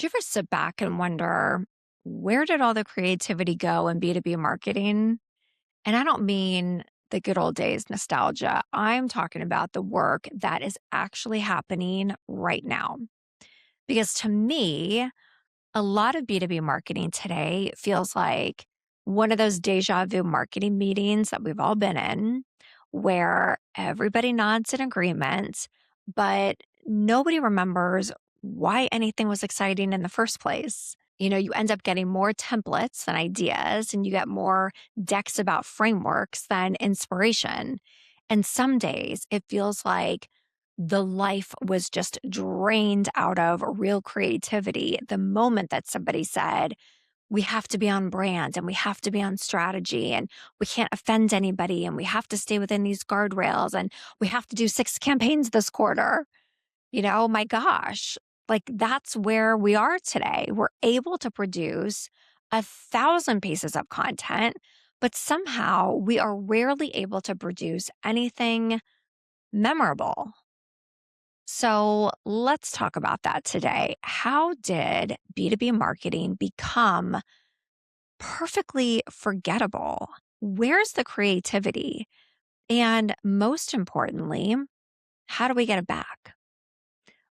Do you ever sit back and wonder, where did all the creativity go in B2B marketing? And I don't mean the good old days nostalgia. I'm talking about the work that is actually happening right now. Because to me, a lot of B2B marketing today feels like one of those deja vu marketing meetings that we've all been in, where everybody nods in agreement, but nobody remembers why anything was exciting in the first place. You end up getting more templates than ideas, and you get more decks about frameworks than inspiration. And some days it feels like the life was just drained out of real creativity the moment that somebody said, we have to be on brand and we have to be on strategy and we can't offend anybody and we have to stay within these guardrails and we have to do 6 campaigns this quarter. My gosh, like that's where we are today. We're able to produce 1,000 pieces of content, but somehow we are rarely able to produce anything memorable. So let's talk about that today. How did B2B marketing become perfectly forgettable? Where's the creativity? And most importantly, how do we get it back?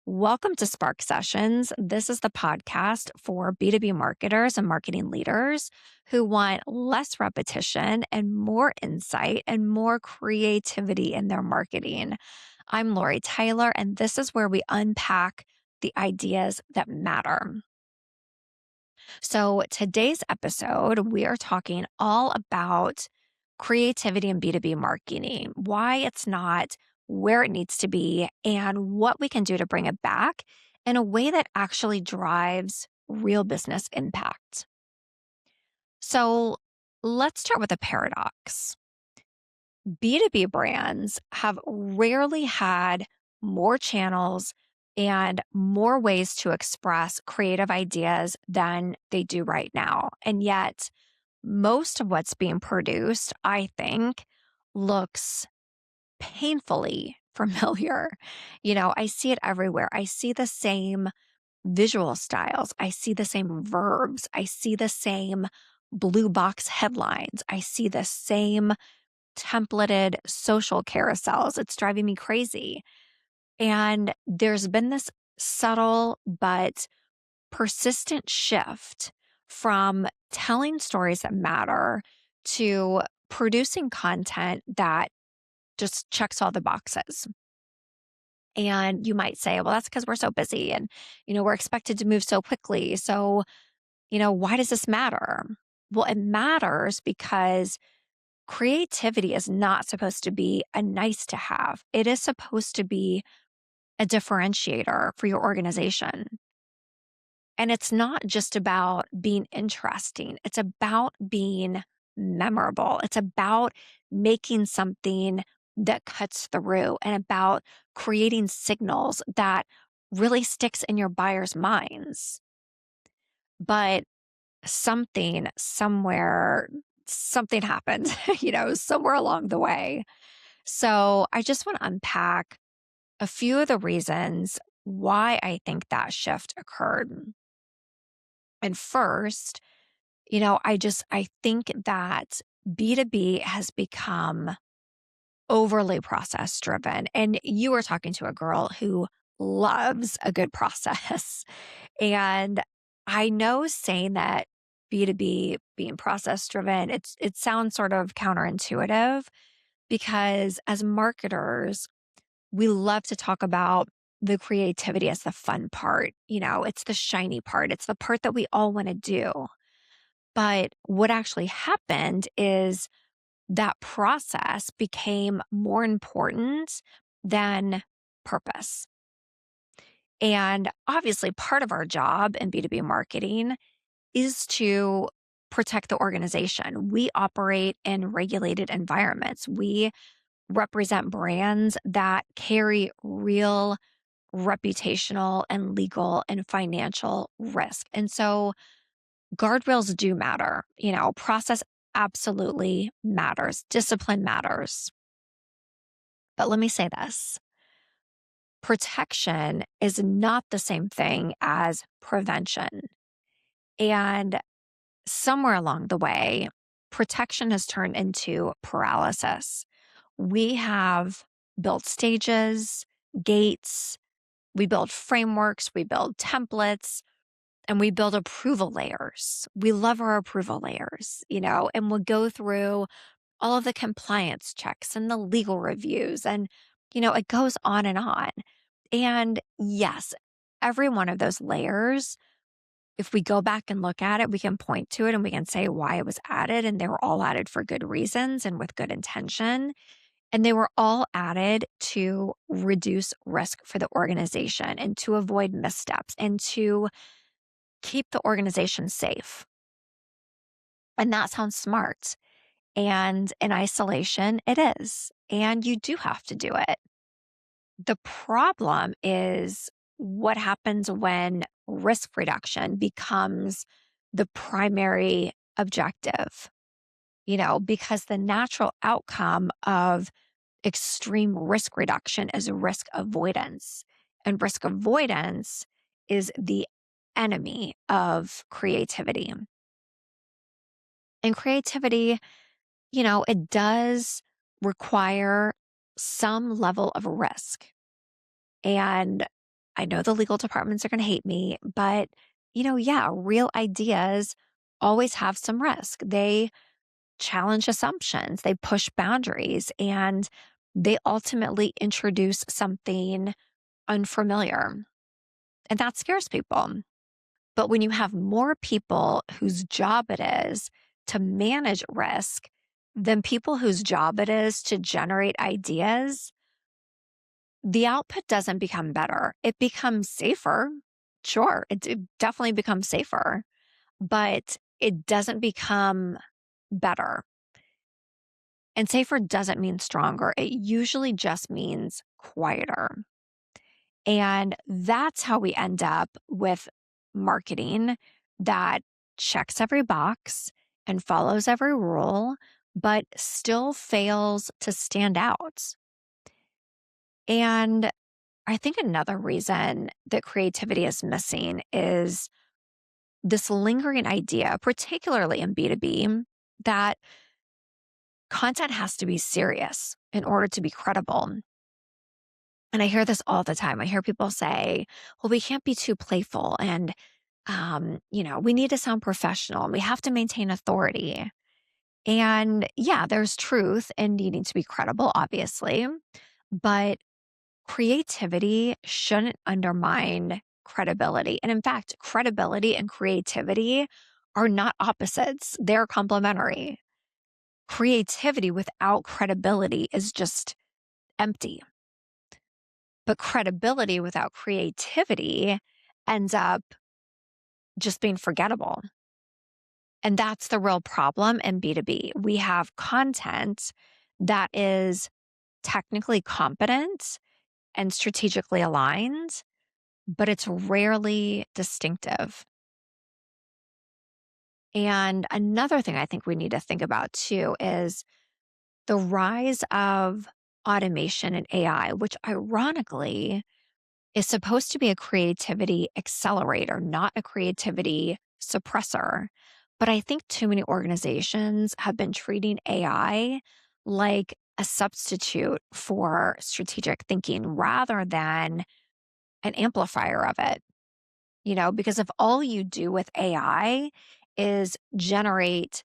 Welcome to Spark Sessions. This is the podcast for B2B marketers and marketing leaders who want less repetition and more insight and more creativity in their marketing. I'm Lori Tyler, and this is where we unpack the ideas that matter. So, today's episode, we are talking all about creativity in B2B marketing, why it's not where it needs to be, and what we can do to bring it back in a way that actually drives real business impact. So, let's start with a paradox. B2B brands have rarely had more channels and more ways to express creative ideas than they do right now. And yet, most of what's being produced, I think, looks painfully familiar. I see it everywhere. I see the same visual styles. I see the same verbs. I see the same blue box headlines. I see the same templated social carousels. It's driving me crazy. And there's been this subtle but persistent shift from telling stories that matter to producing content that just checks all the boxes. And you might say, well, that's because we're so busy and, we're expected to move so quickly. So, why does this matter? Well, it matters because creativity is not supposed to be a nice to have. It is supposed to be a differentiator for your organization. And it's not just about being interesting, it's about being memorable. It's about making something that cuts through and about creating signals that really sticks in your buyers' minds. But something happened, somewhere along the way. So I just want to unpack a few of the reasons why I think that shift occurred. And first, I think that B2B has become overly process driven. And you were talking to a girl who loves a good process. And I know saying that B2B being process driven, it sounds sort of counterintuitive because as marketers, we love to talk about the creativity as the fun part. It's the shiny part. It's the part that we all want to do. But what actually happened is that process became more important than purpose. And obviously, part of our job in B2B marketing is to protect the organization. We operate in regulated environments. We represent brands that carry real reputational and legal and financial risk. And so guardrails do matter. Process absolutely matters. Discipline matters. But let me say this. protection is not the same thing as prevention. And somewhere along the way, protection has turned into paralysis. We have built stages, gates, we build frameworks, we build templates, and we build approval layers. We love our approval layers, and we'll go through all of the compliance checks and the legal reviews. And, it goes on and on. And yes, every one of those layers, if we go back and look at it, we can point to it and we can say why it was added. And they were all added for good reasons and with good intention. And they were all added to reduce risk for the organization and to avoid missteps and to keep the organization safe. And that sounds smart. And in isolation, it is. And you do have to do it. The problem is what happens when risk reduction becomes the primary objective, because the natural outcome of extreme risk reduction is risk avoidance. And risk avoidance is the enemy of creativity. And creativity, it does require some level of risk. And I know the legal departments are going to hate me, but, yeah, real ideas always have some risk. They challenge assumptions, they push boundaries, and they ultimately introduce something unfamiliar. And that scares people. But when you have more people whose job it is to manage risk than people whose job it is to generate ideas, the output doesn't become better. It becomes safer. Sure, it definitely becomes safer, but it doesn't become better. And safer doesn't mean stronger. It usually just means quieter. And that's how we end up with marketing that checks every box and follows every rule, but still fails to stand out. And I think another reason that creativity is missing is this lingering idea, particularly in B2B, that content has to be serious in order to be credible. And I hear this all the time. I hear people say, well, we can't be too playful and, we need to sound professional and we have to maintain authority. And yeah, there's truth in needing to be credible, obviously, but creativity shouldn't undermine credibility. And in fact, credibility and creativity are not opposites, they're complementary. Creativity without credibility is just empty. But credibility without creativity ends up just being forgettable. And that's the real problem in B2B. We have content that is technically competent and strategically aligned, but it's rarely distinctive. And another thing I think we need to think about too is the rise of automation and AI, which ironically is supposed to be a creativity accelerator, not a creativity suppressor. But I think too many organizations have been treating AI like a substitute for strategic thinking rather than an amplifier of it. Because if all you do with AI is generate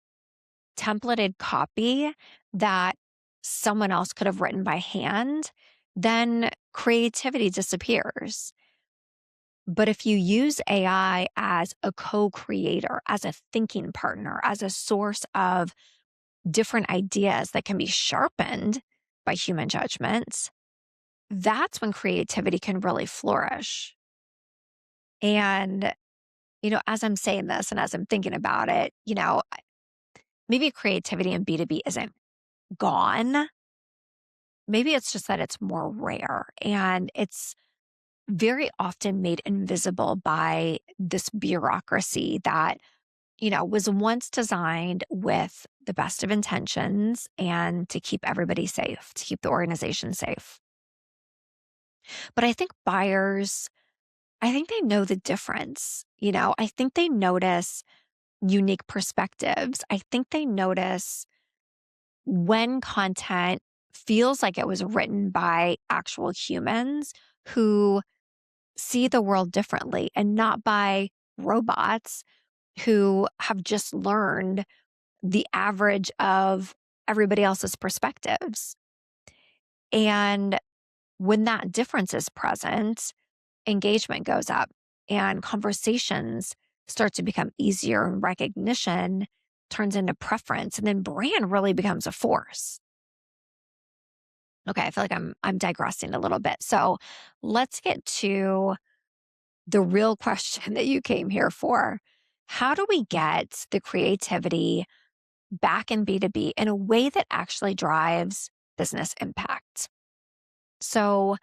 templated copy that someone else could have written by hand, then creativity disappears. But if you use AI as a co-creator, as a thinking partner, as a source of different ideas that can be sharpened by human judgments, that's when creativity can really flourish. And, as I'm saying this and as I'm thinking about it, maybe creativity in B2B isn't gone. Maybe it's just that it's more rare and it's very often made invisible by this bureaucracy that, was once designed with the best of intentions and to keep everybody safe, to keep the organization safe. But I think buyers, I think they know the difference. I think they notice unique perspectives. I think they notice when content feels like it was written by actual humans who see the world differently and not by robots who have just learned the average of everybody else's perspectives. And when that difference is present, engagement goes up and conversations start to become easier and recognition turns into preference and then brand really becomes a force. Okay, I feel like I'm digressing a little bit. So, let's get to the real question that you came here for. How do we get the creativity back in B2B in a way that actually drives business impact? So,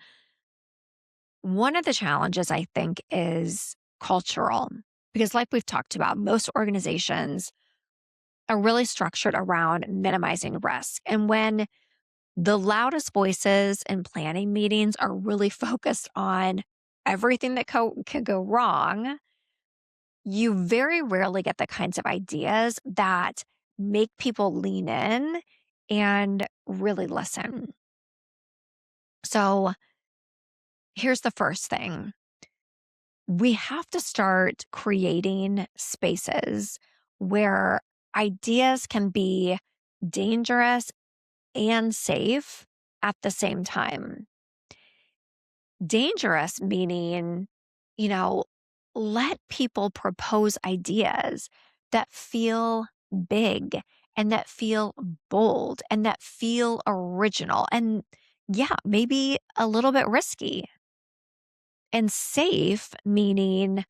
one of the challenges I think is cultural, because, like we've talked about, most organizations are really structured around minimizing risk. And when the loudest voices in planning meetings are really focused on everything that could go wrong, you very rarely get the kinds of ideas that make people lean in and really listen. So, here's the first thing: we have to start creating spaces where ideas can be dangerous and safe at the same time. Dangerous meaning, you know, let people propose ideas that feel big and that feel bold and that feel original and, yeah, maybe a little bit risky. And safe meaning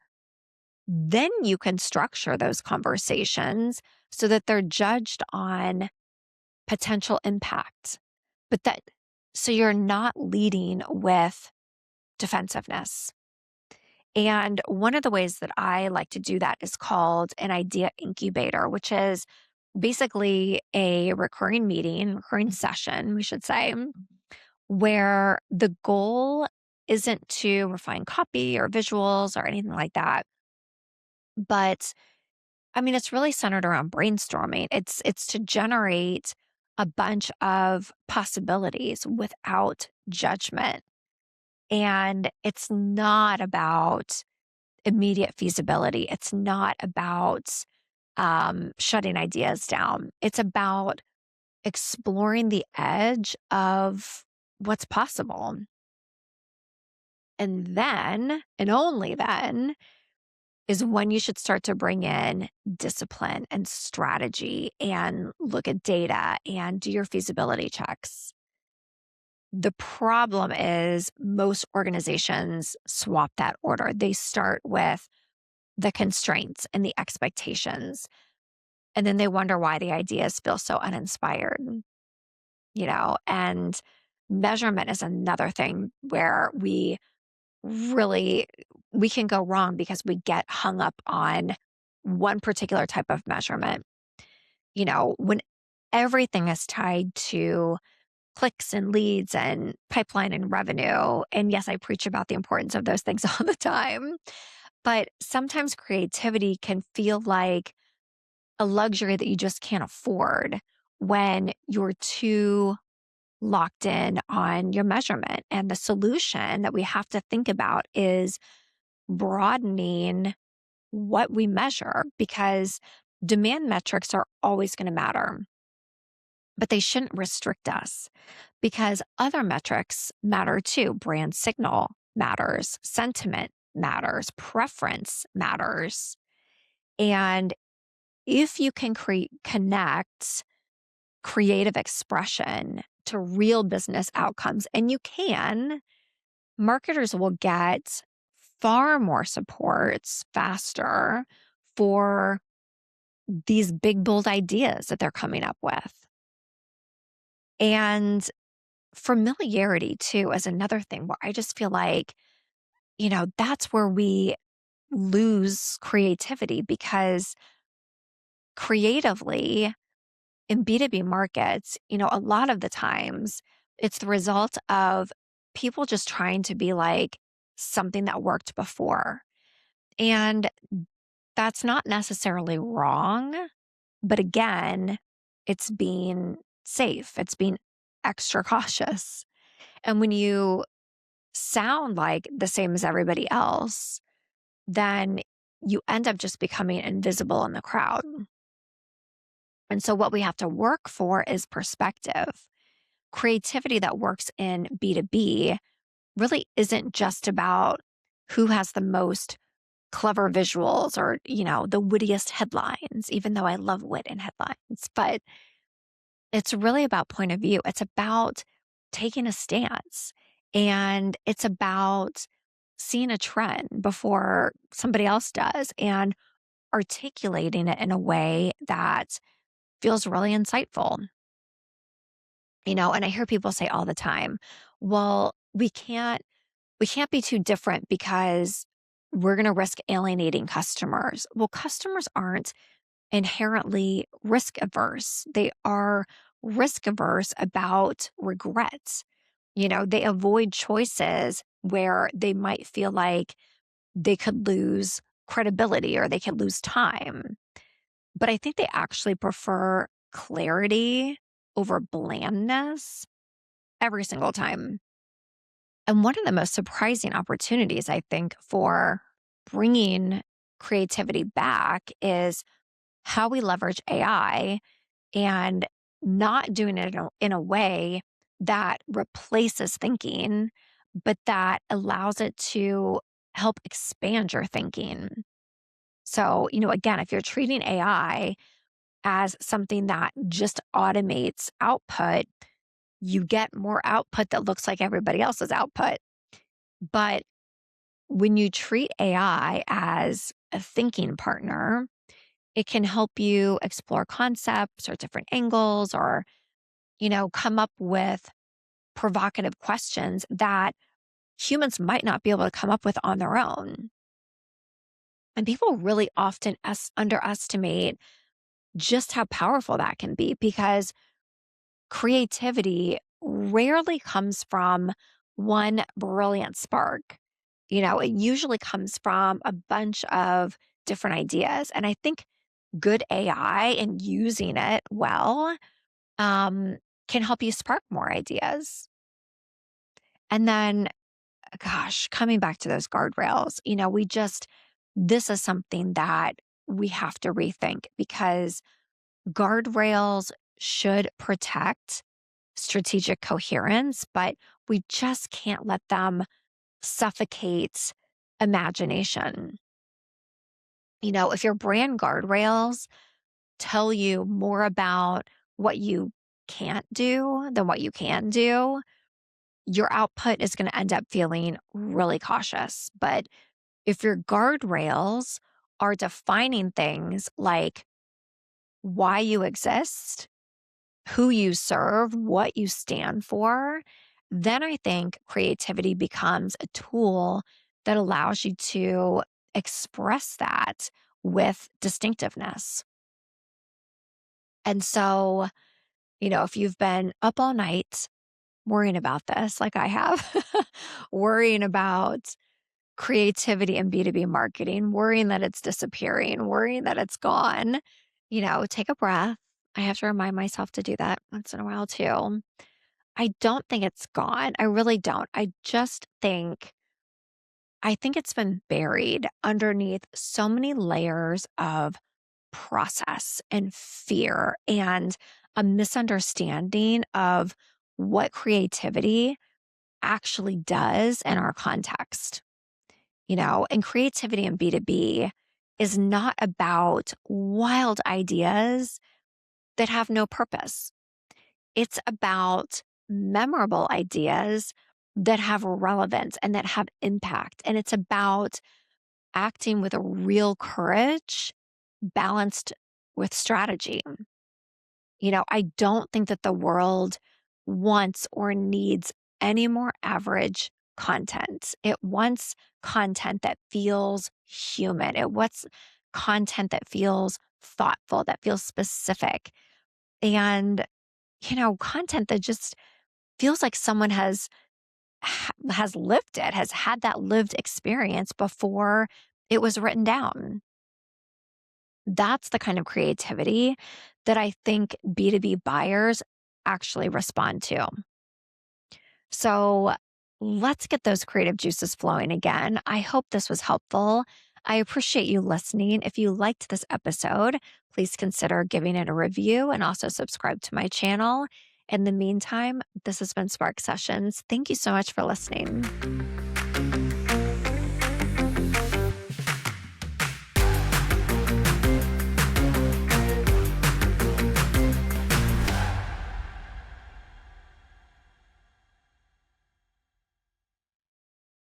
then you can structure those conversations so that they're judged on potential impact. But that, so you're not leading with defensiveness. And one of the ways that I like to do that is called an idea incubator, which is basically a recurring meeting, recurring session, we should say, where the goal isn't to refine copy or visuals or anything like that. But I mean, it's really centered around brainstorming. It's to generate a bunch of possibilities without judgment. And it's not about immediate feasibility. It's not about shutting ideas down. It's about exploring the edge of what's possible. And then, and only then, is when you should start to bring in discipline and strategy and look at data and do your feasibility checks. The problem is most organizations swap that order. They start with the constraints and the expectations, and then they wonder why the ideas feel so uninspired. And measurement is another thing where really we can go wrong because we get hung up on one particular type of measurement. When everything is tied to clicks and leads and pipeline and revenue. And yes, I preach about the importance of those things all the time. But sometimes creativity can feel like a luxury that you just can't afford when you're too locked in on your measurement. And the solution that we have to think about is broadening what we measure, because demand metrics are always going to matter, but they shouldn't restrict us because other metrics matter too. Brand signal matters, sentiment matters, preference matters. And if you can connect creative expression to real business outcomes, and you can, marketers will get far more supports faster for these big, bold ideas that they're coming up with. And familiarity, too, is another thing where I just feel like, that's where we lose creativity, because creatively in B2B markets, a lot of the times it's the result of people just trying to be like something that worked before. And that's not necessarily wrong. But again, it's being safe, it's being extra cautious. And when you sound like the same as everybody else, then you end up just becoming invisible in the crowd. And so, what we have to work for is perspective. Creativity that works in B2B really isn't just about who has the most clever visuals or, the wittiest headlines, even though I love wit in headlines. But it's really about point of view. It's about taking a stance, and it's about seeing a trend before somebody else does and articulating it in a way that feels really insightful. And I hear people say all the time, well, we can't be too different because we're going to risk alienating customers. Well, customers aren't inherently risk averse. They are risk averse about regrets. They avoid choices where they might feel like they could lose credibility or they could lose time. But I think they actually prefer clarity over blandness every single time. And one of the most surprising opportunities, I think, for bringing creativity back is how we leverage AI and not doing it in a way that replaces thinking, but that allows it to help expand your thinking. So, again, if you're treating AI as something that just automates output, you get more output that looks like everybody else's output. But when you treat AI as a thinking partner, it can help you explore concepts or different angles or, come up with provocative questions that humans might not be able to come up with on their own. And people really often underestimate just how powerful that can be because creativity rarely comes from one brilliant spark. It usually comes from a bunch of different ideas. And I think good AI and using it well um, can help you spark more ideas. And then, gosh, coming back to those guardrails, this is something that we have to rethink because guardrails should protect strategic coherence, but we just can't let them suffocate imagination. If your brand guardrails tell you more about what you can't do than what you can do, your output is going to end up feeling really cautious. But if your guardrails are defining things like why you exist, who you serve, what you stand for, then I think creativity becomes a tool that allows you to express that with distinctiveness. And so, if you've been up all night worrying about this, like I have, worrying about creativity in B2B marketing, worrying that it's disappearing, worrying that it's gone, take a breath. I have to remind myself to do that once in a while too. I don't think it's gone. I really don't. I think it's been buried underneath so many layers of process and fear and a misunderstanding of what creativity actually does in our context. And creativity in B2B is not about wild ideas that have no purpose. It's about memorable ideas that have relevance and that have impact. And it's about acting with a real courage balanced with strategy. I don't think that the world wants or needs any more average content. It wants content that feels human. It wants content that feels thoughtful, that feels specific. And, content that just feels like someone has has lived it, has had that lived experience before it was written down. That's the kind of creativity that I think B2B buyers actually respond to. So let's get those creative juices flowing again. I hope this was helpful. I appreciate you listening. If you liked this episode, please consider giving it a review and also subscribe to my channel. In the meantime, this has been Spark Sessions. Thank you so much for listening.